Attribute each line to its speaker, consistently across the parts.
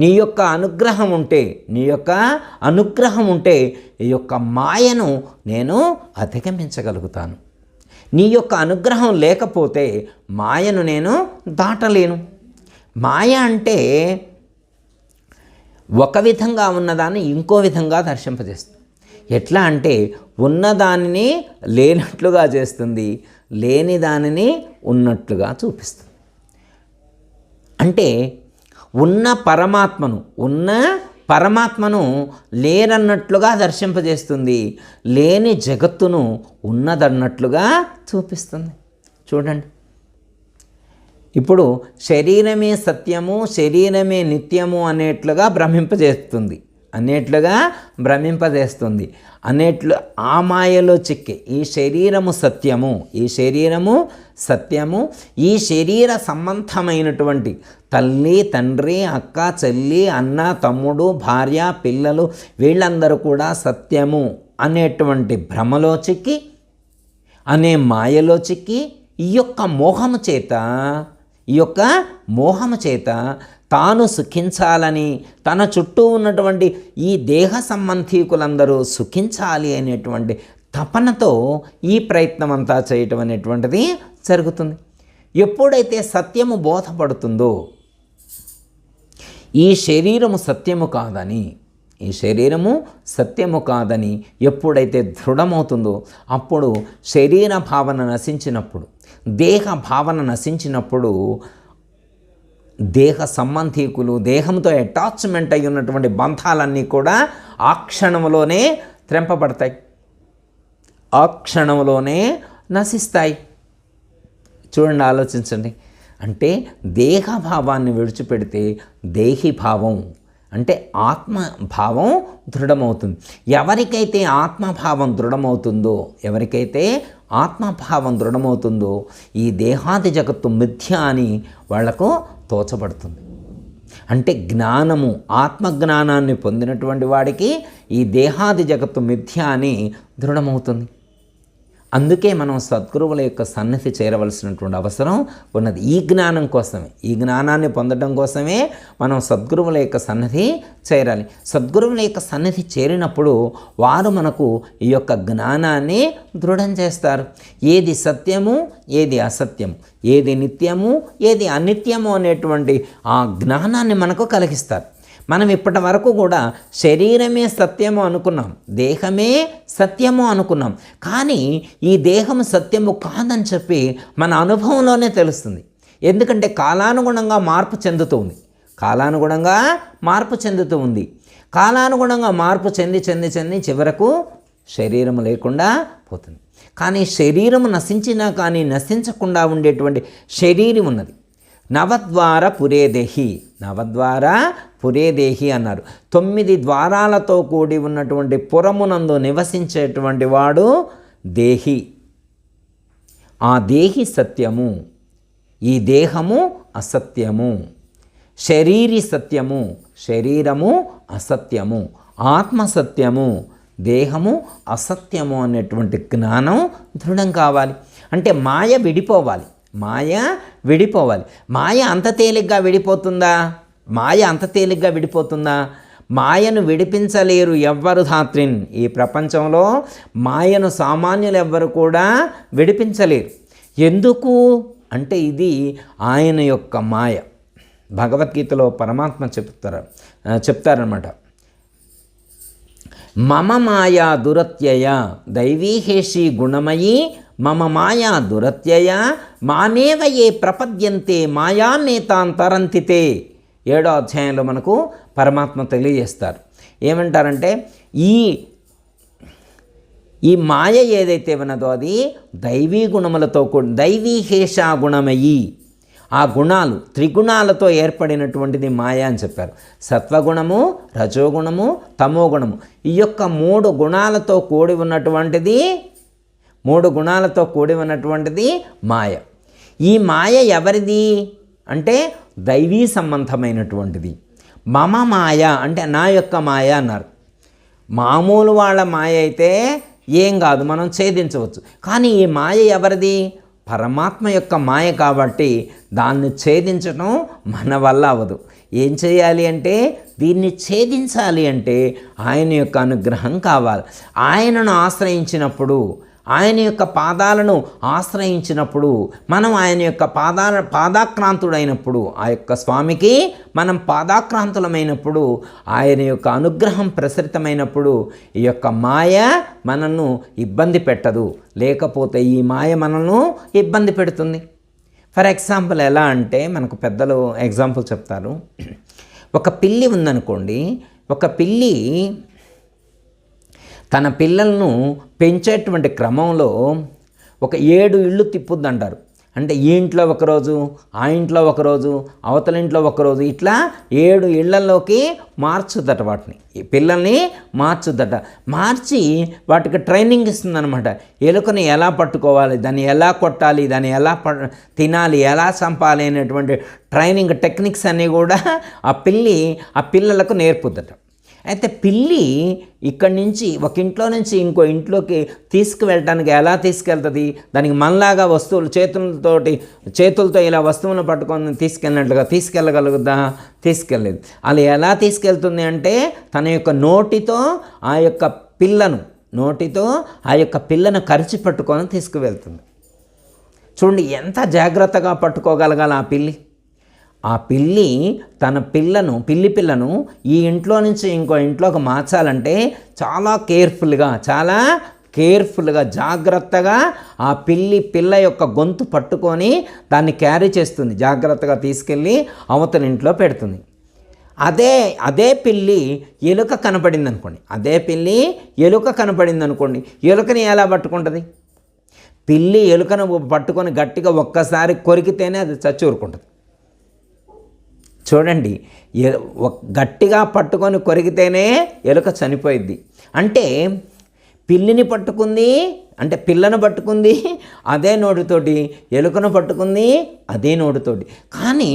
Speaker 1: నీ యొక్క అనుగ్రహం ఉంటే ఈ యొక్క మాయను నేను అధిగమించగలుగుతాను. నీ యొక్క అనుగ్రహం లేకపోతే మాయను నేను దాటలేను. మాయ అంటే ఒక విధంగా ఉన్నదాన్ని ఇంకో విధంగా దర్శింపజేస్తుంది. ఎట్లా అంటే ఉన్నదానిని లేనట్లుగా చేస్తుంది, లేని దానిని ఉన్నట్లుగా చూపిస్తుంది. అంటే ఉన్న పరమాత్మను లేరన్నట్లుగా దర్శింపజేస్తుంది, లేని జగత్తును ఉన్నదన్నట్లుగా చూపిస్తుంది. చూడండి, ఇప్పుడు శరీరమే సత్యము, శరీరమే నిత్యము అనేట్లుగా భ్రమింపజేస్తుంది అనేట్లు ఆ మాయలో చిక్కే ఈ శరీరము సత్యము, ఈ శరీర సంబంధమైనటువంటి తల్లి, తండ్రి, అక్క, చెల్లి, అన్న, తమ్ముడు, భార్య, పిల్లలు వీళ్ళందరూ కూడా సత్యము అనేటువంటి భ్రమలో చిక్కి, అనే మాయలో చిక్కి ఈ యొక్క మోహము చేత తాను సుఖించాలని, తన చుట్టూ ఉన్నటువంటి ఈ దేహ సంబంధీకులందరూ సుఖించాలి అనేటువంటి తపనతో ఈ ప్రయత్నం అంతా చేయటం అనేటువంటిది జరుగుతుంది. ఎప్పుడైతే సత్యము బోధపడుతుందో ఈ శరీరము సత్యము కాదని ఎప్పుడైతే దృఢమవుతుందో అప్పుడు శరీర భావన నశించినప్పుడు, దేహ భావన నశించినప్పుడు దేహ సంబంధీకులు, దేహంతో అటాచ్మెంట్ అయి ఉన్నటువంటి బంధాలన్నీ కూడా ఆ క్షణంలోనే త్రెంపబడతాయి, ఆ క్షణంలోనే నశిస్తాయి. చూడండి, ఆలోచించండి. అంటే దేహభావాన్ని విడిచిపెడితే దేహీభావం అంటే ఆత్మభావం దృఢమవుతుంది. ఎవరికైతే ఆత్మభావం దృఢమవుతుందో ఈ దేహాది జగత్తు మిథ్య అని వాళ్లకు తోచబడుతుంది. అంటే జ్ఞానము, ఆత్మజ్ఞానాన్ని పొందినటువంటి వాడికి ఈ దేహాది జగత్తు మిథ్య అని దృఢమవుతుంది. అందుకే మనం సద్గురువుల యొక్క సన్నిధి చేరవలసినటువంటి అవసరం ఉన్నది. ఈ జ్ఞానాన్ని పొందడం కోసమే మనం సద్గురువుల యొక్క సన్నిధి చేరాలి. సద్గురువుల యొక్క సన్నిధి చేరినప్పుడు వారు మనకు ఈ యొక్క జ్ఞానాన్ని దృఢం చేస్తారు. ఏది సత్యము, ఏది అసత్యము, ఏది నిత్యము, ఏది అనిత్యము అనేటువంటి ఆ జ్ఞానాన్ని మనకు కలిగిస్తారు. మనం ఇప్పటి వరకు కూడా శరీరమే సత్యము అనుకున్నాం, దేహమే సత్యము అనుకున్నాం. కానీ ఈ దేహము సత్యము కాదని చెప్పి మన అనుభవంలోనే తెలుస్తుంది. ఎందుకంటే కాలానుగుణంగా మార్పు చెందుతూ ఉంది. కాలానుగుణంగా మార్పు చెంది చివరకు శరీరము లేకుండా పోతుంది. కానీ శరీరము నశించినా కానీ నశించకుండా ఉండేటువంటి శరీరం ఉన్నది. నవద్వార పురేదేహి అన్నారు. 9 ద్వారాలతో కూడి ఉన్నటువంటి పురమునందు నివసించేటువంటి వాడు దేహి. ఆ దేహి సత్యము, ఈ దేహము అసత్యము. శరీరి సత్యము, శరీరము అసత్యము. ఆత్మ సత్యము, దేహము అసత్యము అనేటువంటి జ్ఞానం దృఢం కావాలి. అంటే మాయ విడిపోవాలి. మాయ అంత తేలిగ్గా విడిపోతుందా? మాయను విడిపించలేరు ఎవ్వరు ధాత్రిన్. ఈ ప్రపంచంలో మాయను సామాన్యులు ఎవ్వరు కూడా విడిపించలేరు. ఎందుకు అంటే ఇది ఆయన యొక్క మాయ. భగవద్గీతలో పరమాత్మ చెప్తారనమాట. మమ మాయా దురత్యయ దైవీహేషి గుణమయీ మమ మాయా దురత్యయ మానేవ ఏ ప్రపద్యంతే మాయాన్నేతాంతరంతితే. 7వ అధ్యాయంలో మనకు పరమాత్మ తెలియజేస్తారు. ఏమంటారంటే ఈ మాయ ఏదైతే ఉన్నదో అది దైవీ గుణములతో దైవీహేష గుణమయీ. ఆ గుణాలు త్రిగుణాలతో ఏర్పడినటువంటిది మాయ అని చెప్పారు. సత్వగుణము, రజోగుణము, తమోగుణము. ఈ యొక్క 3 గుణాలతో కూడి ఉన్నటువంటిది మాయ. ఈ మాయ ఎవరిది అంటే దైవీ సంబంధమైనటువంటిది. మమ మాయ అంటే నా యొక్క మాయ అన్నారు. మామూలు వాళ్ళ మాయ అయితే ఏం కాదు, మనం ఛేదించవచ్చు. కానీ ఈ మాయ ఎవరిది? పరమాత్మ యొక్క మాయ కాబట్టి దాన్ని ఛేదించడం మన వల్ల అవ్వదు. ఏం చేయాలి అంటే దీన్ని ఛేదించాలి అంటే ఆయన యొక్క అనుగ్రహం కావాలి. ఆయనను ఆశ్రయించినప్పుడు, ఆయన యొక్క పాదాలను ఆశ్రయించినప్పుడు, మనం ఆయన యొక్క పాదాక్రాంతుడైనప్పుడు, ఆ యొక్క స్వామికి మనం పాదాక్రాంతులమైనప్పుడు, ఆయన యొక్క అనుగ్రహం ప్రసరితమైనప్పుడు ఈ యొక్క మాయ మనల్ని ఇబ్బంది పెట్టదు. లేకపోతే ఈ మాయ మనల్ని ఇబ్బంది పెడుతుంది. ఫర్ ఎగ్జాంపుల్ ఎలా అంటే, మనకు పెద్దలు ఎగ్జాంపుల్ చెప్తారు. ఒక పిల్లి ఉందనుకోండి, ఒక పిల్లి తన పిల్లలను పెంచేటువంటి క్రమంలో ఒక 7 ఇళ్ళు తిప్పుద్ది అంటారు. అంటే ఈ ఇంట్లో ఒకరోజు, ఆ ఇంట్లో ఒకరోజు, అవతల ఇంట్లో ఒకరోజు, ఇట్లా 7 ఇళ్లలోకి మార్చుద్దట. వాటిని, ఈ పిల్లల్ని మార్చుద్దట. మార్చి వాటికి ట్రైనింగ్ ఇస్తుందన్నమాట. ఎలుకని ఎలా పట్టుకోవాలి, దాన్ని ఎలా కొట్టాలి, దాన్ని ఎలా తినాలి, ఎలా చంపాలి అనేటువంటి ట్రైనింగ్ టెక్నిక్స్ అన్నీ కూడా ఆ పిల్లలకు నేర్పుద్దట. అయితే పిల్లి ఇక్కడి నుంచి ఒక ఇంట్లో నుంచి ఇంకో ఇంట్లోకి తీసుకువెళ్ళటానికి ఎలా తీసుకెళ్తుంది? దానికి మనలాగా వస్తువులు చేతులతో ఇలా వస్తువులను పట్టుకొని తీసుకెళ్ళినట్లుగా తీసుకెళ్ళగలుగుద్దా? తీసుకెళ్ళలేదు. అలా ఎలా తీసుకెళ్తుంది అంటే తన యొక్క నోటితో ఆ యొక్క పిల్లను కరిచి పట్టుకొని తీసుకువెళ్తుంది. చూడండి ఎంత జాగ్రత్తగా పట్టుకోగలగాలి ఆ పిల్లి తన పిల్లి పిల్లను ఈ ఇంట్లో నుంచి ఇంకో ఇంట్లోకి మార్చాలంటే చాలా కేర్ఫుల్గా జాగ్రత్తగా ఆ పిల్ల యొక్క గొంతు పట్టుకొని దాన్ని క్యారీ చేస్తుంది. జాగ్రత్తగా తీసుకెళ్ళి అవతల ఇంట్లో పెడుతుంది. అదే పిల్లి ఎలుక కనపడింది అనుకోండి, ఎలుకని ఎలా పట్టుకుంటుంది? పిల్లి ఎలుకను పట్టుకొని గట్టిగా ఒక్కసారి కొరికితేనే అది చచ్చి ఊరుకుంటుంది. చూడండి, గట్టిగా పట్టుకొని కొరికితేనే ఎలుక చనిపోయిద్ది. అంటే పిల్లిని పట్టుకుంది, అంటే పిల్లను పట్టుకుంది అదే నోటితోటి, ఎలుకను పట్టుకుంది అదే నోటితోటి. కానీ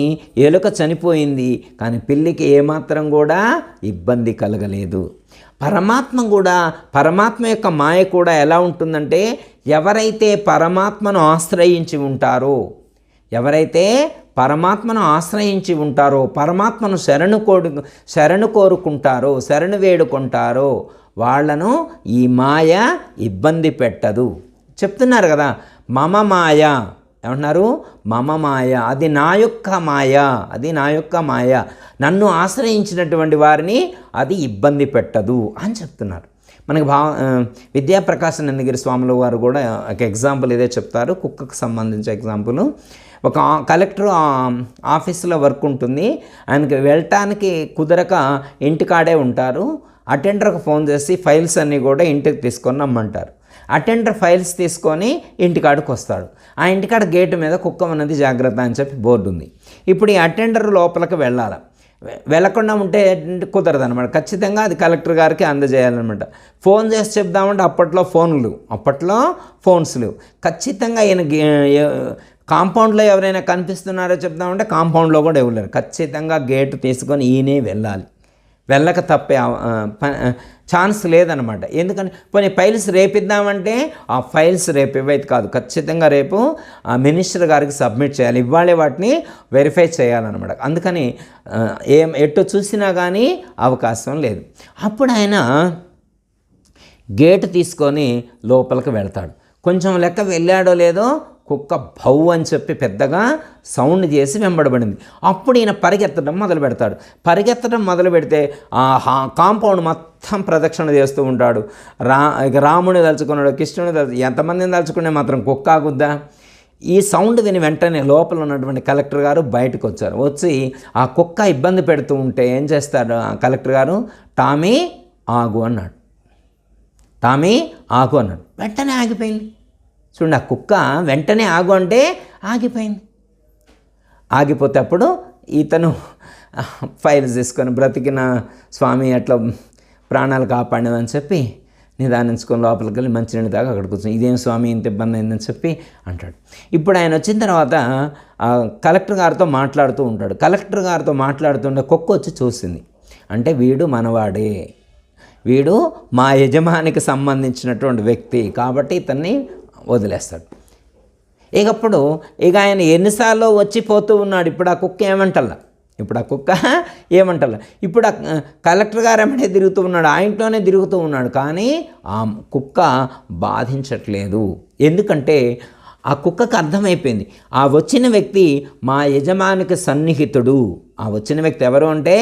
Speaker 1: ఎలుక చనిపోయింది, కానీ పిల్లికి ఏమాత్రం కూడా ఇబ్బంది కలగలేదు. పరమాత్మ యొక్క మాయ కూడా ఎలా ఉంటుందంటే, ఎవరైతే పరమాత్మను ఆశ్రయించి ఉంటారో, పరమాత్మను శరణు కోరుకుంటారో, శరణు వేడుకుంటారో వాళ్ళను ఈ మాయ ఇబ్బంది పెట్టదు. చెప్తున్నారు కదా, మమ మాయ ఏమంటున్నారు? మమ మాయ, అది నా యొక్క మాయ, నన్ను ఆశ్రయించినటువంటి వారిని అది ఇబ్బంది పెట్టదు అని చెప్తున్నారు. మనకి విద్యాప్రకాశానందగిరి స్వాముల వారు కూడా ఒక ఎగ్జాంపుల్ ఇదే చెప్తారు. కుక్కకు సంబంధించిన ఎగ్జాంపుల్. ఒక కలెక్టర్ ఆఫీసులో వర్క్ ఉంటుంది, ఆయనకి వెళ్ళటానికి కుదరక ఇంటికాడే ఉంటారు. అటెండర్కి ఫోన్ చేసి ఫైల్స్ అన్నీ కూడా ఇంటికి తీసుకొని రమ్మంటారు. అటెండర్ ఫైల్స్ తీసుకొని ఇంటికాడికి వస్తాడు. ఆ ఇంటికాడ గేటు మీద కుక్క ఉన్నది జాగ్రత్త అని చెప్పి బోర్డు ఉంది. ఇప్పుడు ఈ అటెండర్ లోపలికి వెళ్ళకుండా ఉంటే కుదరదు అనమాట. ఖచ్చితంగా అది కలెక్టర్ గారికి అందజేయాలన్నమాట. ఫోన్ చేసి చెప్దామంటే అప్పట్లో ఫోన్స్ లేవు. ఖచ్చితంగా ఈయన కాంపౌండ్లో ఎవరైనా కనిపిస్తున్నారో చెప్దామంటే కాంపౌండ్లో కూడా ఇవ్వలేరు. ఖచ్చితంగా గేటు తీసుకొని ఈయనే వెళ్ళక తప్పే ఛాన్స్ లేదనమాట. ఎందుకంటే పోనీ ఫైల్స్ రేపిద్దామంటే ఆ ఫైల్స్ రేపు ఇవ్వైతే కాదు, ఖచ్చితంగా రేపు మినిస్టర్ గారికి సబ్మిట్ చేయాలి, ఇవ్వాలే వాటిని వెరిఫై చేయాలన్నమాట. అందుకని ఎటు చూసినా కానీ అవకాశం లేదు. అప్పుడు ఆయన గేటు తీసుకొని లోపలికి వెళ్తాడు. కొంచెం లెక్క వెళ్ళాడో లేదో కుక్క భౌ అని చెప్పి పెద్దగా సౌండ్ చేసి వెంబడబడింది. అప్పుడు ఈయన పరిగెత్తడం మొదలు పెడితే కాంపౌండ్ మొత్తం ప్రదక్షిణ చేస్తూ ఉంటాడు. రాముని తలుచుకున్నాడు, కృష్ణుని ఎంతమందిని తలుచుకునే మాత్రం కుక్క ఆగుద్దా? ఈ సౌండ్ విని వెంటనే లోపల ఉన్నటువంటి కలెక్టర్ గారు బయటకు వచ్చి ఆ కుక్క ఇబ్బంది పెడుతూ ఉంటే ఏం చేస్తాడు ఆ కలెక్టర్ గారు? టామీ ఆగు అన్నాడు. వెంటనే ఆగిపోయింది. చూడండి, ఆ కుక్క వెంటనే ఆగు అంటే ఆగిపోయింది. ఆగిపోతే అప్పుడు ఇతను ఫైల్స్ తీసుకొని బ్రతికిన స్వామి అట్లా ప్రాణాలు కాపాడేదని చెప్పి నిదానించుకొని లోపలికి వెళ్ళి మంచినీళ్ళు దాకా అక్కడ కూర్చొని, ఇదేం స్వామి ఇంత ఇబ్బంది అయిందని చెప్పి అంటాడు. ఇప్పుడు ఆయన వచ్చిన తర్వాత కలెక్టర్ గారితో మాట్లాడుతూ ఉంటాడు. కలెక్టర్ గారితో మాట్లాడుతుంటే కుక్క వచ్చి చూసింది. అంటే వీడు మనవాడే, వీడు మా యజమానికి సంబంధించినటువంటి వ్యక్తి కాబట్టి ఇతన్ని వదిలేస్తాడు. ఇక ఆయన ఎన్నిసార్లు వచ్చిపోతూ ఉన్నాడు. ఇప్పుడు ఆ కుక్క ఏమంటల్లా, ఇప్పుడు ఆ కుక్క ఏమంటారు, ఇప్పుడు ఆ కలెక్టర్ గారు ఎమ్మటే తిరుగుతూ ఉన్నాడు, ఆ ఇంట్లోనే తిరుగుతూ ఉన్నాడు, కానీ ఆ కుక్క బాధించట్లేదు. ఎందుకంటే ఆ కుక్కకు అర్థమైపోయింది, ఆ వచ్చిన వ్యక్తి మా యజమానికి సన్నిహితుడు. ఆ వచ్చిన వ్యక్తి ఎవరు అంటే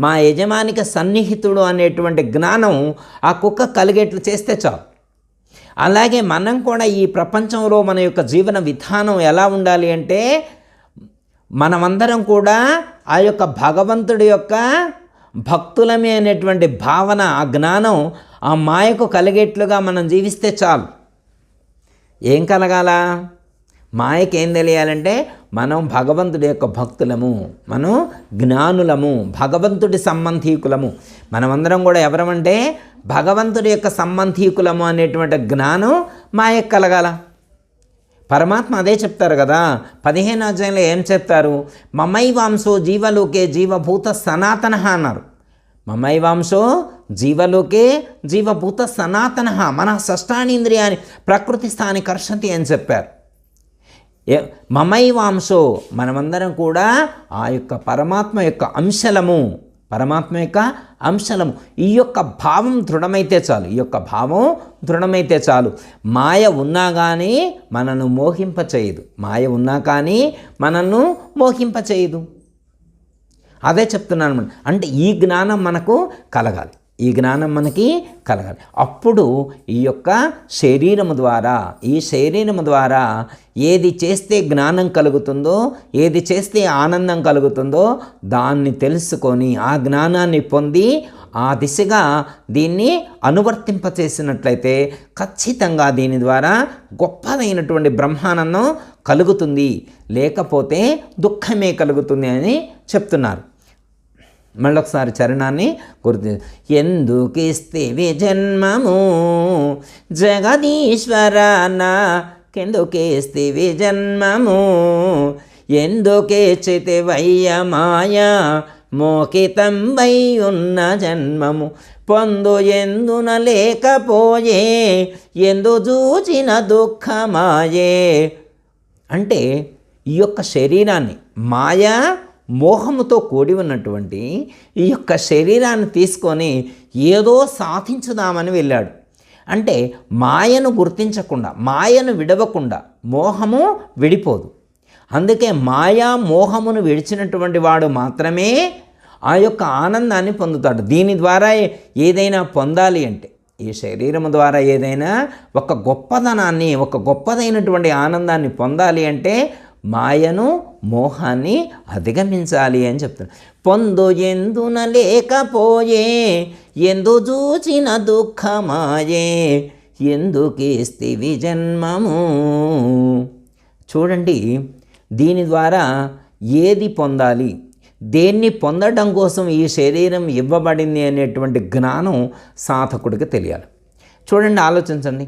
Speaker 1: మా యజమానికి సన్నిహితుడు అనేటువంటి జ్ఞానం ఆ కుక్క కలిగేట్లు చేస్తే చాలు. అలాగే మనం కూడా ఈ ప్రపంచంలో మన యొక్క జీవన విధానం ఎలా ఉండాలి అంటే, మనమందరం కూడా ఆ యొక్క భగవంతుడి యొక్క భక్తులమే అనేటువంటి భావన, ఆ జ్ఞానం, ఆ మాయకు కలిగేట్లుగా మనం జీవిస్తే చాలు. ఏం కలగాల? మాయకి ఏం తెలియాలంటే మనం భగవంతుడి యొక్క భక్తులము, మనం జ్ఞానులము, భగవంతుడి సంబంధీకులము. మనమందరం కూడా ఎవరమంటే భగవంతుడి యొక్క సంబంధీకులము అనేటువంటి జ్ఞానం మాయకు కలగాల. పరమాత్మ అదే చెప్తారు కదా, 15వ అధ్యాయంలో ఏం చెప్తారు? మమైవాంశో జీవలోకే జీవభూత సనాతన అన్నారు. మమైవాంశో జీవలోకే జీవభూత సనాతన మన షష్టానీంద్రియాన్ని ప్రకృతి స్థాని కర్షతి అని చెప్పారు. మమైవాంశో మనమందరం కూడా ఆ యొక్క పరమాత్మ యొక్క అంశలము, పరమాత్మ యొక్క అంశలము. ఈ యొక్క భావం దృఢమైతే చాలు, ఈ యొక్క భావం దృఢమైతే చాలు. మాయ ఉన్నా కానీ మనను మోహింపచేయదు, మాయ ఉన్నా కానీ మనను మోహింపచేయదు. అదే చెప్తున్నాను అన్నమాట. అంటే ఈ జ్ఞానం మనకు కలగాలి, ఈ జ్ఞానం మనకి కలగాలి. అప్పుడు ఈ యొక్క శరీరము ద్వారా, ఈ శరీరము ద్వారా ఏది చేస్తే జ్ఞానం కలుగుతుందో, ఏది చేస్తే ఆనందం కలుగుతుందో దాన్ని తెలుసుకొని ఆ జ్ఞానాన్ని పొంది ఆ దిశగా దీన్ని అనువర్తింపచేసినట్లయితే ఖచ్చితంగా దీని ద్వారా గొప్పదైనటువంటి బ్రహ్మానందం కలుగుతుంది, లేకపోతే దుఃఖమే కలుగుతుంది అని చెప్తున్నారు. మళ్ళొకసారి చరణాన్ని గుర్తు. ఎందుకిస్తేవి జన్మము జగదీశ్వరానా, కెందుకేస్తేవి జన్మము ఎందుకేచితే వయ్య మాయా, మోకితంబై ఉన్న జన్మము పొందు ఎందున లేకపోయే, ఎందు చూచిన దుఃఖమాయే. అంటే ఈ యొక్క శరీరాన్ని మాయా మోహముతో కూడి ఉన్నటువంటి ఈ యొక్క శరీరాన్ని తీసుకొని ఏదో సాధించుదామని వెళ్ళాడు. అంటే మాయను గుర్తించకుండా, మాయను విడవకుండా మోహము విడిపోదు. అందుకే మాయా మోహమును విడిచినటువంటి వాడు మాత్రమే ఆ యొక్క ఆనందాన్ని పొందుతాడు. దీని ద్వారా ఏదైనా పొందాలి అంటే, ఈ శరీరము ద్వారా ఏదైనా ఒక గొప్పదనాన్ని, ఒక గొప్పదైనటువంటి ఆనందాన్ని పొందాలి అంటే మాయను మోహాన్ని అధిగమించాలి అని చెప్తాడు. పొందు ఎందున లేకపోయే, ఎందు చూచిన దుఃఖమాయే, ఎందుకిస్తేవి జన్మము. చూడండి, దీని ద్వారా ఏది పొందాలి, దేన్ని పొందడం కోసం ఈ శరీరం ఇవ్వబడింది అనేటువంటి జ్ఞానం సాధకుడికి తెలియాలి. చూడండి, ఆలోచించండి.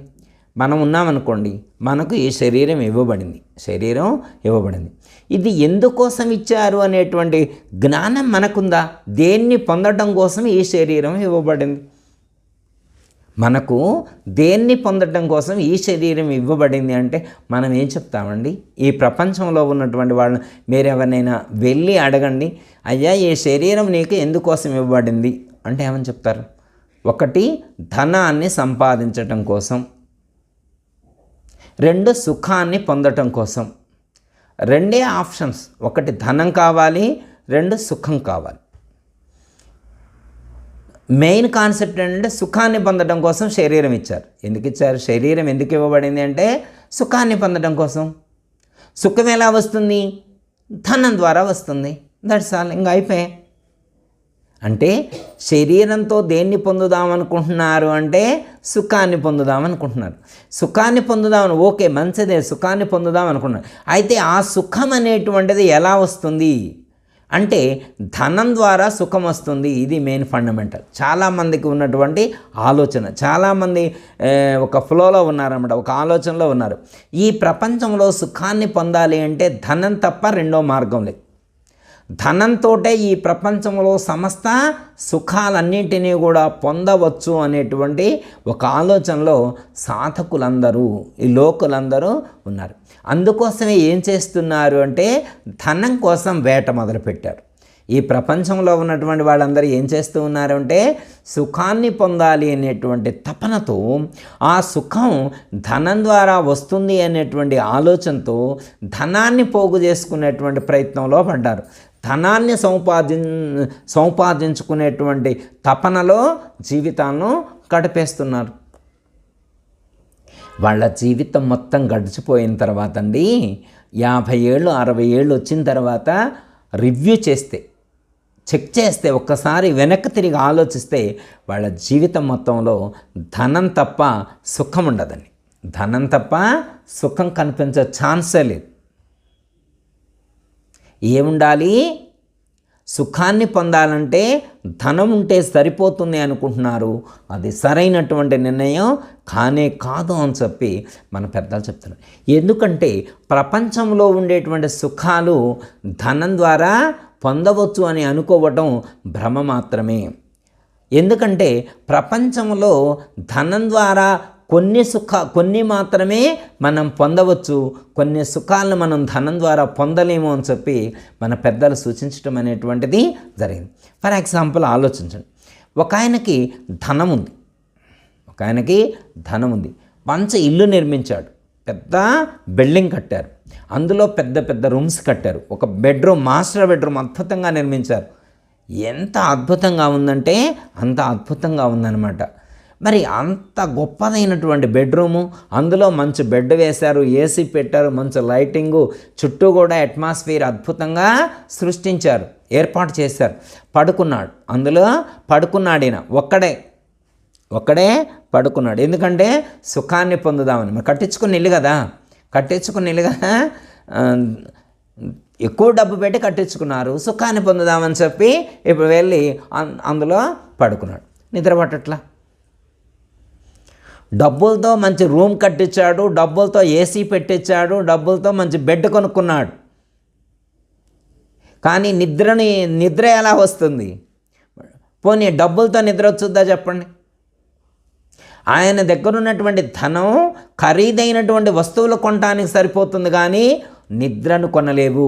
Speaker 1: మనం ఉన్నామనుకోండి, మనకు ఈ శరీరం ఇవ్వబడింది, శరీరం ఇవ్వబడింది. ఇది ఎందుకోసం ఇచ్చారు అనేటువంటి జ్ఞానం మనకుందా? దేన్ని పొందడం కోసం ఈ శరీరం ఇవ్వబడింది? మనకు దేన్ని పొందడం కోసం ఈ శరీరం ఇవ్వబడింది అంటే మనం ఏం చెప్తామండి? ఈ ప్రపంచంలో ఉన్నటువంటి వాళ్ళని మీరు ఎవరినైనా వెళ్ళి అడగండి, అయ్యా ఈ శరీరం నీకు ఎందుకోసం ఇవ్వబడింది అంటే ఏమని చెప్తారు? ఒకటి, ధనాన్ని సంపాదించటం కోసం. 2, సుఖాన్ని పొందటం కోసం. 2 ఆప్షన్స్. ఒకటి ధనం కావాలి, 2 సుఖం కావాలి. మెయిన్ కాన్సెప్ట్ ఏంటంటే సుఖాన్ని పొందడం కోసం శరీరం ఇచ్చారు. ఎందుకు ఇచ్చారు? శరీరం ఎందుకు ఇవ్వబడింది అంటే సుఖాన్ని పొందడం కోసం. సుఖం ఎలా వస్తుంది? ధనం ద్వారా వస్తుంది. దట్స్ ఆల్, ఇంకా అయిపోయాయి. అంటే శరీరంతో దేన్ని పొందుదామనుకుంటున్నారు అంటే సుఖాన్ని పొందుదామనుకుంటున్నారు. సుఖాన్ని పొందుదామని, ఓకే మంచిదే, సుఖాన్ని పొందుదాం అనుకున్నారు. అయితే ఆ సుఖం అనేటువంటిది ఎలా వస్తుంది అంటే ధనం ద్వారా సుఖం వస్తుంది. ఇది మెయిన్ ఫండమెంటల్. చాలామందికి ఉన్నటువంటి ఆలోచన. చాలామంది ఒక ఫ్లోలో ఉన్నారన్నమాట, ఒక ఆలోచనలో ఉన్నారు. ఈ ప్రపంచంలో సుఖాన్ని పొందాలి అంటే ధనం తప్ప రెండో మార్గం లేదు. ధనంతోటే ఈ ప్రపంచంలో సమస్త సుఖాలన్నింటినీ కూడా పొందవచ్చు అనేటువంటి ఒక ఆలోచనలో సాధకులందరూ, ఈ లోకులందరూ ఉన్నారు. అందుకోసమే ఏం చేస్తున్నారు అంటే ధనం కోసం వేట మొదలుపెట్టారు. ఈ ప్రపంచంలో ఉన్నటువంటి వాళ్ళందరూ ఏం చేస్తూ ఉన్నారంటే సుఖాన్ని పొందాలి అనేటువంటి తపనతో, ఆ సుఖం ధనం ద్వారా వస్తుంది అనేటువంటి ఆలోచనతో ధనాన్ని పోగు చేసుకునేటువంటి ప్రయత్నంలో పడ్డారు. ధనాన్ని సంపాదించుకునేటువంటి తపనలో జీవితాలను గడిపేస్తున్నారు. వాళ్ళ జీవితం మొత్తం గడిచిపోయిన తర్వాత అండి, 50 ఏళ్ళు 60 ఏళ్ళు వచ్చిన తర్వాత రివ్యూ చేస్తే, చెక్ చేస్తే, ఒక్కసారి వెనక్కి తిరిగి ఆలోచిస్తే వాళ్ళ జీవితం మొత్తంలో ధనం తప్ప సుఖం ఉండదండి. ధనం తప్ప సుఖం కనిపించే ఛాన్సే లేదు. ఏముండాలి? సుఖాన్ని పొందాలంటే ధనం ఉంటే సరిపోతుంది అనుకుంటున్నారు. అది సరైనటువంటి నిర్ణయం కానే కాదు అని చెప్పి మన పెద్దలు చెప్తున్నారు. ఎందుకంటే ప్రపంచంలో ఉండేటువంటి సుఖాలు ధనం ద్వారా పొందవచ్చు అని అనుకోవటం భ్రమ మాత్రమే. ఎందుకంటే ప్రపంచంలో ధనం ద్వారా కొన్ని మాత్రమే మనం పొందవచ్చు, కొన్ని సుఖాలను మనం ధనం ద్వారా పొందలేము అని చెప్పి మన పెద్దలు సూచించడం అనేటువంటిది జరిగింది. ఫర్ ఎగ్జాంపుల్ ఆలోచించండి. ఒక ఆయనకి ధనం ఉంది, మంచి ఇల్లు నిర్మించాడు, పెద్ద బిల్డింగ్ కట్టారు, అందులో పెద్ద పెద్ద రూమ్స్ కట్టారు, ఒక మాస్టర్ బెడ్రూమ్ అద్భుతంగా నిర్మించారు. ఎంత అద్భుతంగా ఉందంటే అంత అద్భుతంగా ఉందన్నమాట. మరి అంత గొప్పదైనటువంటి బెడ్రూము, అందులో మంచి బెడ్ వేశారు, ఏసీ పెట్టారు, మంచి లైటింగు, చుట్టూ కూడా అట్మాస్ఫియర్ అద్భుతంగా సృష్టించారు, ఏర్పాటు చేశారు. అందులో పడుకున్నాడు. ఈయన ఒక్కడే పడుకున్నాడు. ఎందుకంటే సుఖాన్ని పొందుదామని. మరి కట్టించుకుని ఇల్లు కదా, ఎక్కువ డబ్బు పెట్టి కట్టించుకున్నారు, సుఖాన్ని పొందుదామని చెప్పి ఇప్పుడు వెళ్ళి అందులో పడుకున్నాడు. నిద్ర పట్టట్లా. డబ్బులతో మంచి రూమ్ కట్టించాడు, డబ్బులతో ఏసీ పెట్టించాడు, డబ్బులతో మంచి బెడ్ కొనుక్కున్నాడు. కానీ నిద్ర ఎలా వస్తుంది? పోనీ డబ్బులతో నిద్ర వచ్చుద్దా చెప్పండి? ఆయన దగ్గర ఉన్నటువంటి ధనం ఖరీదైనటువంటి వస్తువులు కొనడానికి సరిపోతుంది, కానీ నిద్రను కొనలేవు.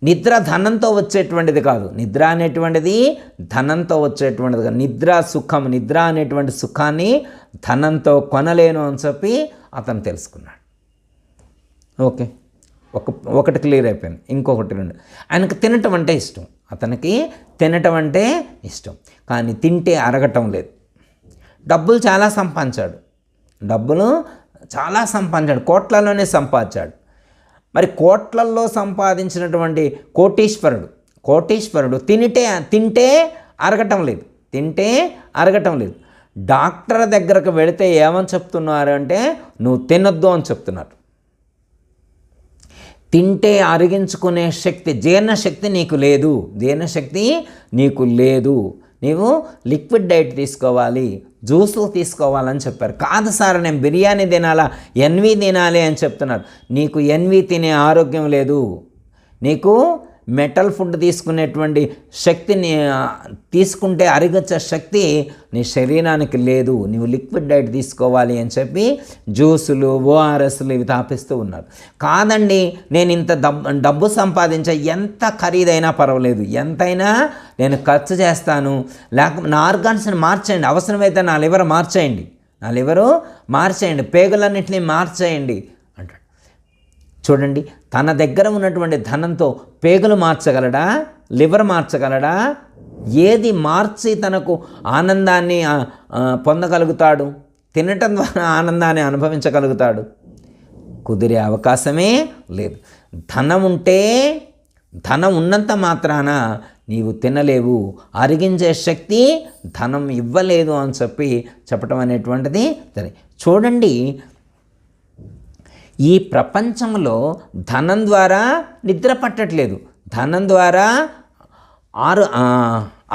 Speaker 1: నిద్ర ధనంతో వచ్చేటువంటిది కాదు. నిద్ర అనేటువంటిది ధనంతో వచ్చేటువంటిది కాదు. నిద్ర అనేటువంటి సుఖాన్ని ధనంతో కొనలేను అని చెప్పి అతను తెలుసుకున్నాడు. ఓకే, ఒకటి క్లియర్ అయిపోయింది. ఇంకొకటి రెండు, ఆయనకు తినటం అంటే ఇష్టం. అతనికి తినటం అంటే ఇష్టం, కానీ తింటే అరగటం లేదు. డబ్బులు చాలా సంపాదించాడు, కోట్లలోనే సంపాదించాడు. మరి కోట్లల్లో సంపాదించినటువంటి కోటీశ్వరుడు తింటే అరగటం లేదు. డాక్టర్ దగ్గరకు వెళితే ఏమని చెప్తున్నారు అంటే, నువ్వు తినొద్దు అని చెప్తున్నారు. తింటే అరిగించుకునే శక్తి, జీర్ణశక్తి నీకు లేదు. నీవు లిక్విడ్ డైట్ తీసుకోవాలి, జ్యూసులు తీసుకోవాలని చెప్పారు. కాదు సార్, నేను బిర్యానీ తినాలా, ఎన్వి తినాలి అని చెప్తున్నారు. నీకు ఎన్వి తినే ఆరోగ్యం లేదు. నీకు మెటల్ ఫుడ్ తీసుకునేటువంటి శక్తిని తీసుకుంటే అరిగచ్చే శక్తి నీ శరీరానికి లేదు. నీవు లిక్విడ్ డైట్ తీసుకోవాలి అని చెప్పి జ్యూసులు, ఓఆర్ఎస్లు ఇవి తాపిస్తూ ఉన్నారు. కాదండి, నేను ఇంత డబ్బు సంపాదించా, ఎంత ఖరీదైనా పర్వాలేదు, ఎంతైనా నేను ఖర్చు చేస్తాను, నా ఆర్గాన్స్ని మార్చేయండి, అవసరమైతే నా లివర్ మార్చేయండి, పేగులన్నింటినీ మార్చేయండి అంటాడు. చూడండి, తన దగ్గర ఉన్నటువంటి ధనంతో పేగులు మార్చగలడా, లివర్ మార్చగలడా? ఏది మార్చి తనకు ఆనందాన్ని పొందగలుగుతాడు, తినటం ద్వారా ఆనందాన్ని అనుభవించగలుగుతాడు? కుదిరే అవకాశమే లేదు. ధనం ఉన్నంత మాత్రాన నీవు తినలేవు, అరిగించే శక్తి ధనం ఇవ్వలేదు అని చెప్పటం అనేటువంటిది సరే. చూడండి, ఈ ప్రపంచంలో ధనం ద్వారా నిద్ర పట్టట్లేదు, ధనం ద్వారా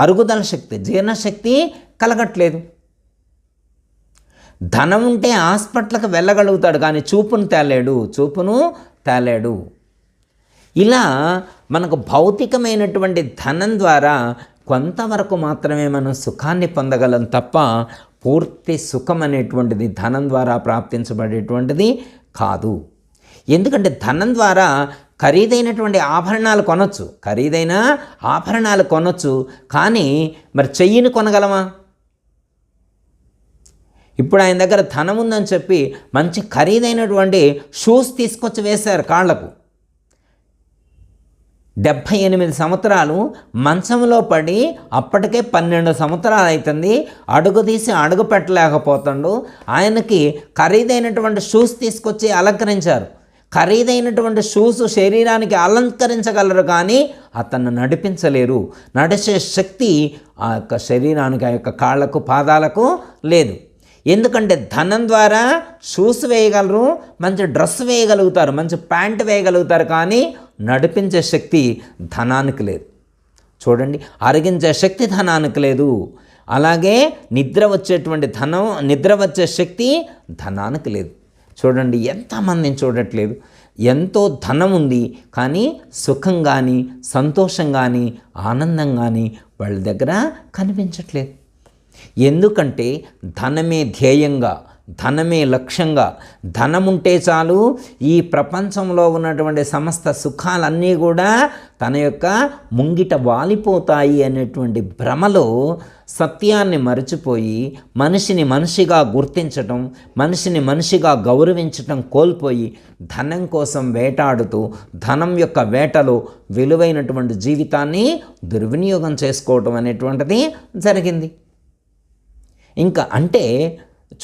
Speaker 1: అరుగుదల శక్తి, జీర్ణశక్తి కలగట్లేదు. ధనం ఉంటే హాస్పిటల్కి వెళ్ళగలుగుతాడు, కానీ చూపును తేలేడు. ఇలా మనకు భౌతికమైనటువంటి ధనం ద్వారా కొంతవరకు మాత్రమే మనం సుఖాన్ని పొందగలం తప్ప పూర్తి సుఖం అనేటువంటిది ధనం ద్వారా ప్రాప్తించబడేటువంటిది కాదు. ఎందుకంటే ధనం ద్వారా ఖరీదైనటువంటి ఆభరణాలు కొనొచ్చు, ఖరీదైన ఆభరణాలు కొనొచ్చు, కానీ మరి చెయ్యిని కొనగలమా? ఇప్పుడు ఆయన దగ్గర ధనం ఉందని చెప్పి మంచి ఖరీదైనటువంటి షూస్ తీసుకొచ్చి వేశారు కాళ్లకు. 78 సంవత్సరాలు మంచంలో పడి అప్పటికే 12 సంవత్సరాలు అవుతుంది, అడుగు తీసి అడుగు పెట్టలేకపోతాడు. ఆయనకి ఖరీదైనటువంటి షూస్ తీసుకొచ్చి అలంకరించారు. ఖరీదైనటువంటి షూస్ శరీరానికి అలంకరించగలరు, కానీ అతన్ని నడిపించలేరు. నడిచే శక్తి ఆ యొక్క శరీరానికి, ఆ యొక్క కాళ్లకు, పాదాలకు లేదు. ఎందుకంటే ధనం ద్వారా షూస్ వేయగలరు, మంచి డ్రెస్ వేయగలుగుతారు, మంచి ప్యాంట్ వేయగలుగుతారు, కానీ నడిపించే శక్తి ధనానికి లేదు. చూడండి, అరిగించే శక్తి ధనానికి లేదు. అలాగే నిద్ర వచ్చే శక్తి ధనానికి లేదు. చూడండి, ఎంతమందిని చూడట్లేదు. ఎంతో ధనం ఉంది, కానీ సుఖం కానీ, సంతోషం కానీ, ఆనందం కానీ వాళ్ళ దగ్గర కనిపించట్లేదు. ఎందుకంటే ధనమే ధ్యేయంగా, ధనమే లక్ష్యంగా, ధనముంటే చాలు ఈ ప్రపంచంలో ఉన్నటువంటి సమస్త సుఖాలన్నీ కూడా తన యొక్క ముంగిట వాలిపోతాయి అనేటువంటి భ్రమలో సత్యాన్ని మరచిపోయి మనిషిని మనిషిగా గుర్తించటం, మనిషిని మనిషిగా గౌరవించటం కోల్పోయి ధనం కోసం వేటాడుతూ ధనం యొక్క వేటలో విలువైనటువంటి జీవితాన్ని దుర్వినియోగం చేసుకోవటం అనేటువంటిది జరిగింది. ఇంకా అంటే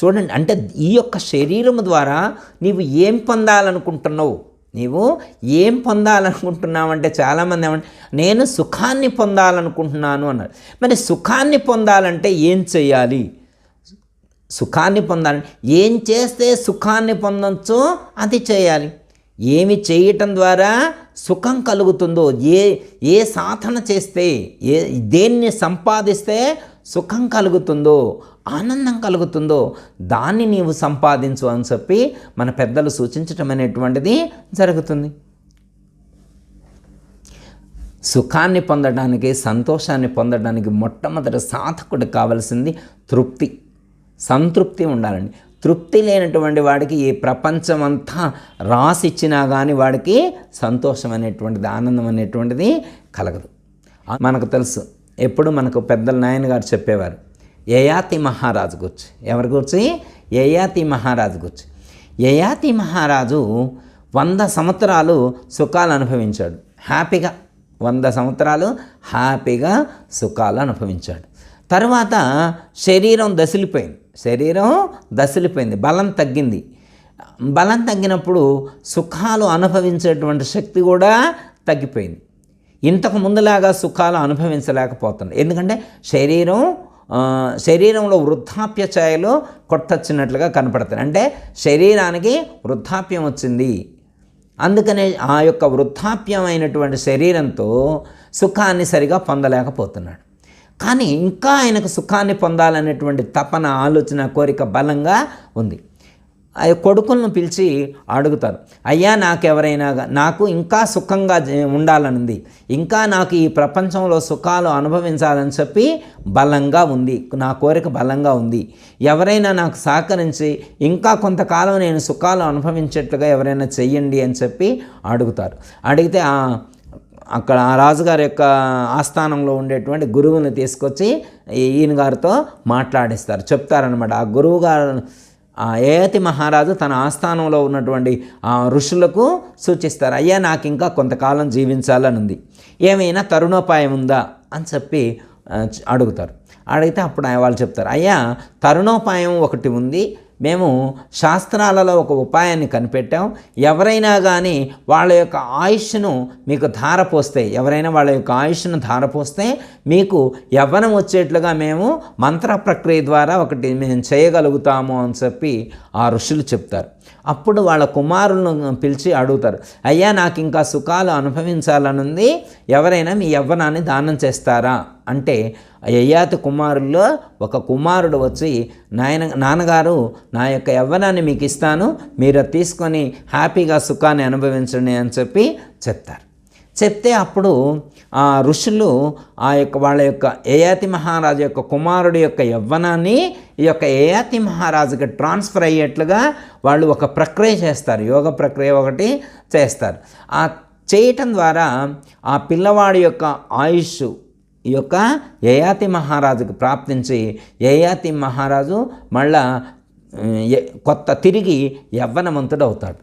Speaker 1: చూడండి, అంటే ఈ యొక్క శరీరం ద్వారా నీవు ఏం పొందాలనుకుంటున్నావు? నీవు ఏం పొందాలనుకుంటున్నావంటే చాలామంది ఏమంటే నేను సుఖాన్ని పొందాలనుకుంటున్నాను అన్నారు. మరి సుఖాన్ని పొందాలంటే ఏం చేయాలి? సుఖాన్ని పొందాలంటే ఏం చేస్తే సుఖాన్ని పొందొచ్చో అది చేయాలి. ఏమి చేయటం ద్వారా సుఖం కలుగుతుందో, ఏ సాధన చేస్తే, దేన్ని సంపాదిస్తే సుఖం కలుగుతుందో, ఆనందం కలుగుతుందో దాన్ని నీవు సంపాదించు అని చెప్పి మన పెద్దలు సూచించటం అనేటువంటిది జరుగుతుంది. సుఖాన్ని పొందడానికి, సంతోషాన్ని పొందడానికి మొట్టమొదటి సాధకుడు కావాల్సింది తృప్తి, సంతృప్తి ఉండాలండి. తృప్తి లేనటువంటి వాడికి ఈ ప్రపంచం అంతా రాసిచ్చినా కానీ వాడికి సంతోషం అనేటువంటిది, ఆనందం అనేటువంటిది కలగదు. మనకు తెలుసు, ఎప్పుడు మనకు పెద్దల నాయన గారు చెప్పేవారు యయాతి మహారాజు గురించి. ఎవరి గురించి? యయాతి మహారాజు గురించి. యయాతి మహారాజు 100 సంవత్సరాలు సుఖాలు అనుభవించాడు. హ్యాపీగా 100 సంవత్సరాలు హ్యాపీగా సుఖాలు అనుభవించాడు. తర్వాత శరీరం దశలిపోయింది, బలం తగ్గింది. బలం తగ్గినప్పుడు సుఖాలు అనుభవించేటువంటి శక్తి కూడా తగ్గిపోయింది. ఇంతకు ముందులాగా సుఖాలు అనుభవించలేకపోతుంది. ఎందుకంటే శరీరంలో వృద్ధాప్య ఛాయలు కొట్టొచ్చినట్లుగా కనపడుతుంది. అంటే శరీరానికి వృద్ధాప్యం వచ్చింది. అందుకనే ఆ యొక్క వృద్ధాప్యమైనటువంటి శరీరంతో సుఖాన్ని సరిగా పొందలేకపోతున్నాడు. కానీ ఇంకా ఆయనకు సుఖాన్ని పొందాలనేటువంటి తపన, ఆలోచన, కోరిక బలంగా ఉంది. ఆ కొడుకులను పిలిచి అడుగుతారు, అయ్యా నాకు ఇంకా సుఖంగా ఉండాలనుంది, ఇంకా నాకు ఈ ప్రపంచంలో సుఖాలు అనుభవించాలని చెప్పి బలంగా ఉంది, నా కోరిక బలంగా ఉంది, ఎవరైనా నాకు సహకరించి ఇంకా కొంతకాలం నేను సుఖాలు అనుభవించేట్లుగా ఎవరైనా చెయ్యండి అని చెప్పి అడుగుతారు. అడిగితే అక్కడ ఆ రాజుగారి యొక్క ఆస్థానంలో ఉండేటువంటి గురువుని తీసుకొచ్చి ఈయన గారితో మాట్లాడిస్తారు, చెప్తారనమాట. ఆ గురువు గారు యయాతి మహారాజు తన ఆస్థానంలో ఉన్నటువంటి ఋషులకు సూచిస్తారు, అయ్యా నాకు ఇంకా కొంతకాలం జీవించాలని ఉంది, ఏమైనా తరుణోపాయం ఉందా అని చెప్పి అడుగుతారు. అడిగితే అప్పుడు వాళ్ళు చెప్తారు, అయ్యా తరుణోపాయం ఒకటి ఉంది, మేము శాస్త్రాలలో ఒక ఉపాయాన్ని కనిపెట్టాం, ఎవరైనా కానీ వాళ్ళ యొక్క ఆయుష్ను మీకు ధారపోస్తే, మీకు యవ్వనం వచ్చేట్లుగా మేము మంత్ర ప్రక్రియ ద్వారా ఒకటి మేము చేయగలుగుతాము అని చెప్పి ఆ ఋషులు చెప్తారు. అప్పుడు వాళ్ళ కుమారులను పిలిచి అడుగుతారు, అయ్యా నాకు ఇంకా సుఖాలు అనుభవించాలనుంది, ఎవరైనా మీ యవ్వనాన్ని దానం చేస్తారా అంటే యయాతి కుమారుల్లో ఒక కుమారుడు వచ్చి, నాన్నగారు నా యొక్క యవ్వనాన్ని మీకు ఇస్తాను, మీరు తీసుకొని హ్యాపీగా సుఖాన్ని అనుభవించండి అని చెప్పి చెప్తారు. చెప్తే అప్పుడు ఆ ఋషులు వాళ్ళ యొక్క యయాతి మహారాజు యొక్క కుమారుడు యొక్క యవ్వనాన్ని ఈ యొక్క యయాతి మహారాజుకి ట్రాన్స్ఫర్ అయ్యేట్లుగా వాళ్ళు ఒక ప్రక్రియ చేస్తారు, యోగ ప్రక్రియ ఒకటి చేస్తారు. ఆ చేయటం ద్వారా ఆ పిల్లవాడి యొక్క ఆయుష్ ఈ యొక్క యయాతి మహారాజుకు ప్రాప్తించి యయాతి మహారాజు మళ్ళా తిరిగి యవ్వనవంతుడు అవుతాడు.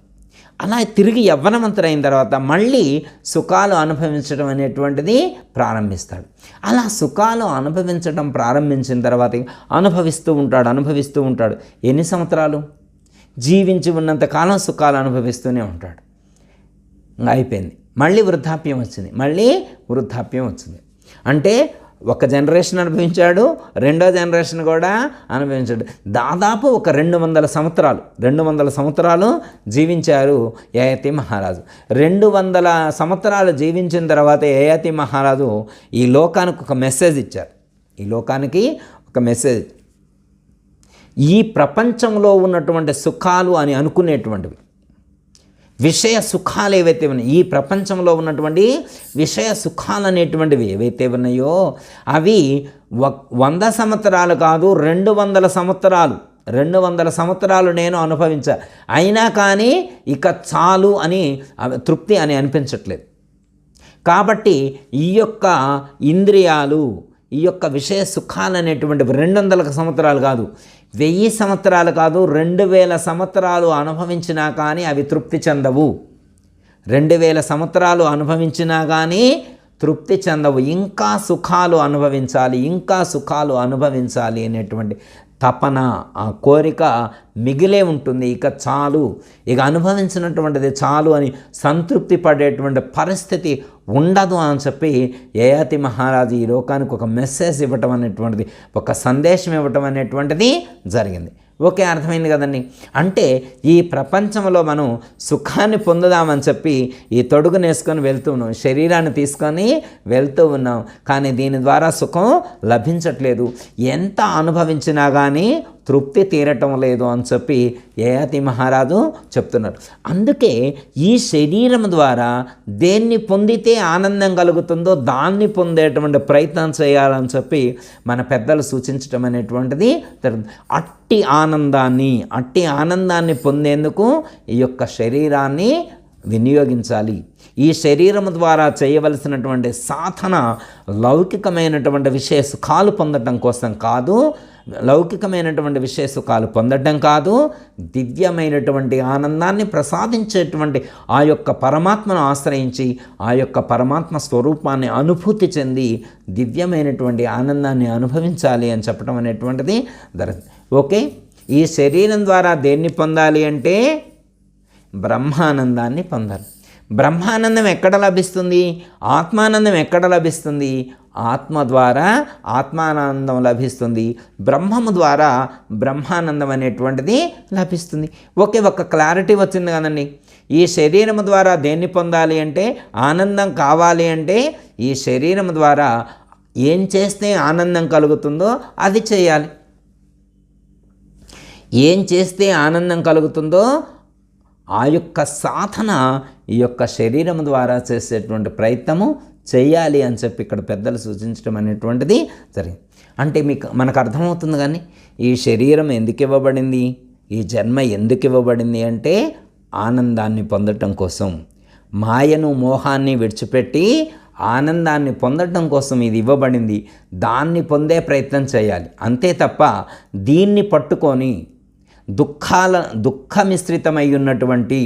Speaker 1: అలా తిరిగి యవ్వనవంతుడైన తర్వాత మళ్ళీ సుఖాలు అనుభవించడం అనేటువంటిది ప్రారంభిస్తాడు. అలా సుఖాలు అనుభవించడం ప్రారంభించిన తర్వాత అనుభవిస్తూ ఉంటాడు. ఎన్ని సంవత్సరాలు? జీవించి ఉన్నంతకాలం సుఖాలు అనుభవిస్తూనే ఉంటాడు. అయిపోయింది. మళ్ళీ వృద్ధాప్యం వచ్చింది. అంటే ఒక జనరేషన్ అనుభవించాడు, రెండో జనరేషన్ కూడా అనుభవించాడు. దాదాపు ఒక 200 సంవత్సరాలు జీవించారు యయాతి మహారాజు. 200 సంవత్సరాలు జీవించిన తర్వాత యయాతి మహారాజు ఈ లోకానికి ఒక మెసేజ్ ఇచ్చారు. ఈ ప్రపంచంలో ఉన్నటువంటి సుఖాలు అని అనుకునేటువంటివి విషయ సుఖాలు ఏవైతే ఉన్నాయో, ఈ ప్రపంచంలో ఉన్నటువంటి విషయ సుఖాలు అనేటువంటివి ఏవైతే ఉన్నాయో అవి 100 సంవత్సరాలు కాదు, 200 సంవత్సరాలు 200 సంవత్సరాలు నేను అనుభవించా, అయినా కానీ ఇక చాలు అని తృప్తి అని అనిపించట్లేదు. కాబట్టి ఈ యొక్క ఇంద్రియాలు, ఈ యొక్క విషయ సుఖాలు అనేటువంటివి 200 సంవత్సరాలు కాదు, 1000 సంవత్సరాలు కాదు, 2000 సంవత్సరాలు అనుభవించినా కానీ అవి తృప్తి చెందవు. 2000 సంవత్సరాలు అనుభవించినా కానీ తృప్తి చెందవు. ఇంకా సుఖాలు అనుభవించాలి అనేటువంటి తపన, ఆ కోరిక మిగిలే ఉంటుంది. ఇక చాలు, ఇక అనుభవించినటువంటిది చాలు అని సంతృప్తి పడేటువంటి పరిస్థితి ఉండదు అని చెప్పి యయాతి మహారాజు ఈ లోకానికి ఒక మెసేజ్ ఇవ్వటం అనేటువంటిది, ఒక సందేశం ఇవ్వటం అనేటువంటిది జరిగింది. ఓకే, అర్థమైంది కదండి. అంటే ఈ ప్రపంచంలో మనం సుఖాన్ని పొందుదామని చెప్పి ఈ తొడుగునేసుకొని వెళ్తూ ఉన్నాం, శరీరాన్ని తీసుకొని వెళ్తూ ఉన్నాం, కానీ దీని ద్వారా సుఖం లభించట్లేదు. ఎంత అనుభవించినా కానీ తృప్తి తీరటం లేదు అని చెప్పి యయాతి మహారాజు చెప్తున్నారు. అందుకే ఈ శరీరం ద్వారా దేన్ని పొందితే ఆనందం కలుగుతుందో దాన్ని పొందేటువంటి ప్రయత్నం చేయాలని చెప్పి మన పెద్దలు సూచించడం అనేటువంటిది అట్టి ఆనందాన్ని పొందేందుకు ఈ యొక్క శరీరాన్ని వినియోగించాలి. ఈ శరీరం ద్వారా చేయవలసినటువంటి సాధన లౌకికమైనటువంటి విషయ సుఖాలు పొందటం కోసం కాదు, దివ్యమైనటువంటి ఆనందాన్ని ప్రసాదించేటువంటి ఆ యొక్క పరమాత్మను ఆశ్రయించి ఆ యొక్క పరమాత్మ స్వరూపాన్ని అనుభూతి చెంది దివ్యమైనటువంటి ఆనందాన్ని అనుభవించాలి అని చెప్పడం అనేటువంటిది జరుగుతుంది. ఓకే, ఈ శరీరం ద్వారా దేన్ని పొందాలి అంటే బ్రహ్మానందాన్ని పొందాలి. బ్రహ్మానందం ఎక్కడ లభిస్తుంది? ఆత్మానందం ఎక్కడ లభిస్తుంది? ఆత్మ ద్వారా ఆత్మానందం లభిస్తుంది, బ్రహ్మము ద్వారా బ్రహ్మానందం అనేటువంటిది లభిస్తుంది. ఒక క్లారిటీ వచ్చింది కదండి. ఈ శరీరం ద్వారా దేన్ని పొందాలి అంటే, ఆనందం కావాలి అంటే ఈ శరీరం ద్వారా ఏం చేస్తే ఆనందం కలుగుతుందో అది చేయాలి. ఏం చేస్తే ఆనందం కలుగుతుందో ఆ యొక్క సాధన ఈ యొక్క శరీరం ద్వారా చేసేటువంటి ప్రయత్నము చేయాలి అని చెప్పి ఇక్కడ పెద్దలు సూచించడం అనేటువంటిది జరిగింది. అంటే మనకు అర్థమవుతుంది. కానీ ఈ శరీరం ఎందుకు ఇవ్వబడింది, ఈ జన్మ ఎందుకు ఇవ్వబడింది అంటే ఆనందాన్ని పొందటం కోసం, మాయను మోహాన్ని విడిచిపెట్టి ఆనందాన్ని పొందటం కోసం ఇది ఇవ్వబడింది. దాన్ని పొందే ప్రయత్నం చేయాలి అంతే తప్ప దీన్ని పట్టుకొని దుఃఖమిశ్రితమై ఉన్నటువంటి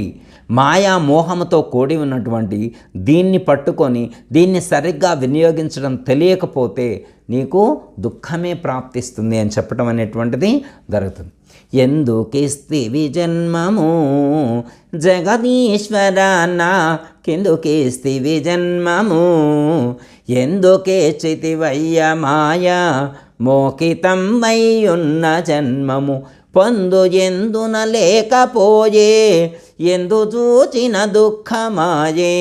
Speaker 1: మాయా మోహముతో కూడి ఉన్నటువంటి దీన్ని పట్టుకొని దీన్ని సరిగ్గా వినియోగించడం తెలియకపోతే నీకు దుఃఖమే ప్రాప్తిస్తుంది అని చెప్పడం అనేటువంటిది జరుగుతుంది. ఎందుకిస్తివి జన్మము జగదీశ్వరాన్న, కెందుకిస్తివి జన్మము, ఎందుకే చితివయ్య మాయ మోకితం వయ్యున్న జన్మము, పొందు ఎందున లేకపోయే ఎందు చూచిన దుఃఖమాయే,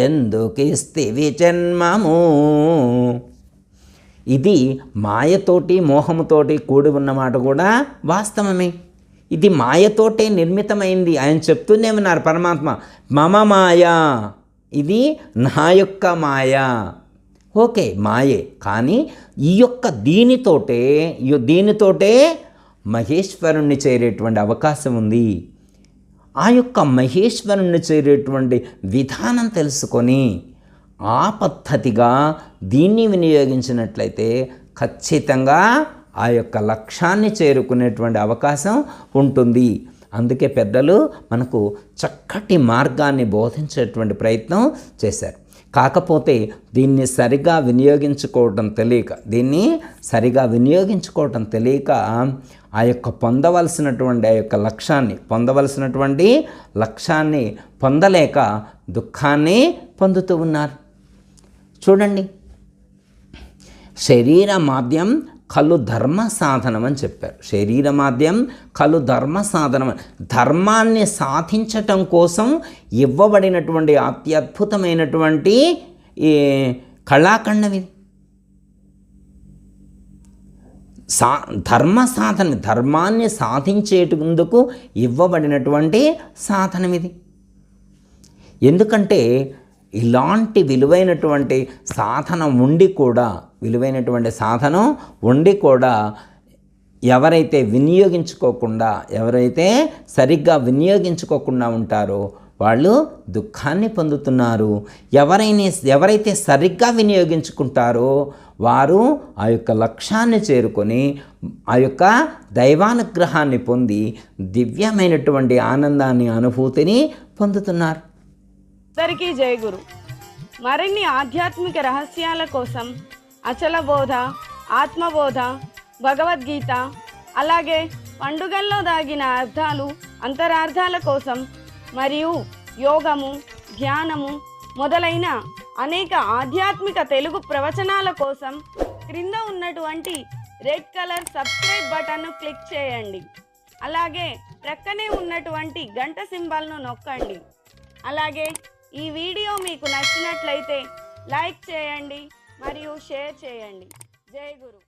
Speaker 1: ఎందుకిస్తివి జన్మము. ఇది మాయతోటి మోహముతోటి కూడి ఉన్నమాట కూడా వాస్తవమే. ఇది మాయతోటే నిర్మితమైంది. ఆయన చెప్తూనే ఉన్నారు పరమాత్మ, మమ మాయా, ఇది నా యొక్క మాయ. ఓకే, మాయే, కానీ ఈ యొక్క దీనితోటే మహేశ్వరుణ్ణి చేరేటువంటి అవకాశం ఉంది. ఆ యొక్క మహేశ్వరుణ్ణి చేరేటువంటి విధానం తెలుసుకొని ఆ పద్ధతిగా దీన్ని వినియోగించినట్లయితే ఖచ్చితంగా ఆ యొక్క లక్ష్యాన్ని చేరుకునేటువంటి అవకాశం ఉంటుంది. అందుకే పెద్దలు మనకు చక్కటి మార్గాన్ని బోధించేటువంటి ప్రయత్నం చేశారు. కాకపోతే దీన్ని సరిగా వినియోగించుకోవటం తెలియక ఆ యొక్క పొందవలసినటువంటి లక్ష్యాన్ని పొందలేక దుఃఖాన్ని పొందుతూ ఉన్నారు. చూడండి, శరీర మాధ్యం కలు ధర్మ సాధనం అని చెప్పారు. శరీర మాధ్యం కలు ధర్మ సాధనం, ధర్మాన్ని సాధించటం కోసం ఇవ్వబడినటువంటి అత్యద్భుతమైనటువంటి ఈ కళాఖండం ఇది. ధర్మ సాధన, ధర్మాన్ని సాధించేందుకు ఇవ్వబడినటువంటి సాధనం ఇది. ఎందుకంటే ఇలాంటి విలువైనటువంటి సాధనం ఉండి కూడా ఎవరైతే సరిగ్గా వినియోగించుకోకుండా ఉంటారో వాళ్ళు దుఃఖాన్ని పొందుతున్నారు. ఎవరైతే సరిగ్గా వినియోగించుకుంటారో వారు ఆ యొక్క లక్ష్యాన్ని చేరుకొని ఆ యొక్క దైవానుగ్రహాన్ని పొంది దివ్యమైనటువంటి ఆనందాన్ని, అనుభూతిని పొందుతున్నారు.
Speaker 2: అందరికీ జై గురు. మరిన్ని ఆధ్యాత్మిక రహస్యాల కోసం అచల బోధ, ఆత్మబోధ, భగవద్గీత, అలాగే పండుగల్లో దాగిన అర్థాలు, అంతరార్థాల కోసం మరియు యోగము, ధ్యానము మొదలైన అనేక ఆధ్యాత్మిక తెలుగు ప్రవచనాల కోసం క్రింద ఉన్నటువంటి రెడ్ కలర్ సబ్స్క్రైబ్ బటన్ను క్లిక్ చేయండి. అలాగే ప్రక్కనే ఉన్నటువంటి గంట సింబల్ను నొక్కండి. అలాగే ఈ వీడియో మీకు నచ్చినట్లయితే లైక్ చేయండి మరియు షేర్ చేయండి. జై గురు.